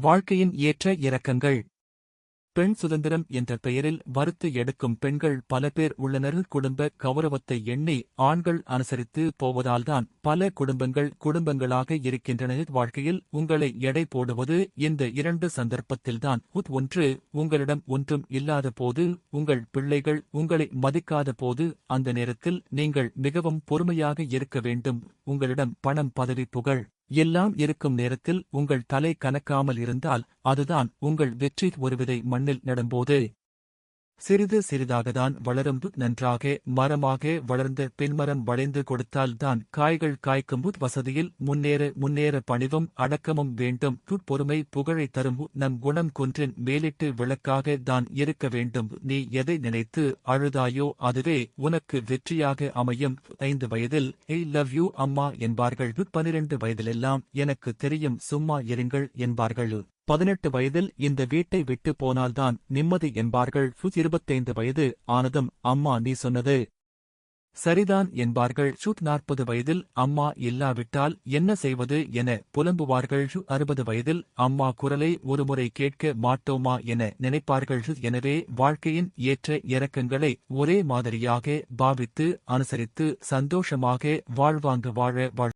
வாழ்க்கையின் ஏற்ற இறக்கங்கள். பெண் சுதந்திரம் என்ற பெயரில் வறுத்து எடுக்கும் பெண்கள் பல பேர் உள்ளனர். குடும்ப கௌரவத்தை எண்ணி ஆண்கள் அனுசரித்து போவதால்தான் பல குடும்பங்கள் குடும்பங்களாக இருக்கின்றன. வாழ்க்கையில் உங்களை எடை போடுவது இந்த இரண்டு சந்தர்ப்பத்தில்தான். ஒன்று, உங்களிடம் ஒன்றும் இல்லாத போது, உங்கள் பிள்ளைகள் உங்களை மதிக்காத போது. அந்த நேரத்தில் நீங்கள் மிகவும் பொறுமையாக இருக்க வேண்டும். உங்களிடம் பணம், பதவி, புகழ் எல்லாம் இருக்கும் நேரத்தில் உங்கள் தலை கனக்காமல் இருந்தால் அதுதான் உங்கள் வெற்றி. ஒரு விதை மண்ணில் நடும்போது சிறிது சிறிதாகத்தான் வளரும். நன்றாக மரமாக வளர்ந்த பெண்மரம் வளைந்து கொடுத்தால்தான் காய்கள் காய்க்கும். வசதியில் முன்னேற பணிவும் அடக்கமும் வேண்டும். பொறுமை புகழை தரும். நம் குணம் குன்றின் மேலிட்டு விளக்காக தான் இருக்க வேண்டும். நீ எதை நினைத்து அழுதாயோ அதுவே உனக்கு வெற்றியாக அமையும். 5 வயதில் ஐ லவ் யூ அம்மா என்பார்கள். 12 வயதிலெல்லாம் எனக்கு தெரியும் சும்மா இருங்கள் என்பார்கள். 18 வயதில் இந்த வீட்டை விட்டு போனால்தான் நிம்மதி என்பார்கள். 25 வயது ஆனதும் அம்மா நீ சொன்னது சரிதான் என்பார்கள். 40 வயதில் அம்மா இல்லாவிட்டால் என்ன செய்வது என புலம்புவார்கள். 60 வயதில் அம்மா குரலை ஒருமுறை கேட்க மாட்டோமா என நினைப்பார்கள். எனவே வாழ்க்கையின் ஏற்ற இறக்கங்களை ஒரே மாதிரியாக பாவித்து அனுசரித்து சந்தோஷமாக வாழ்வாங்க வாழ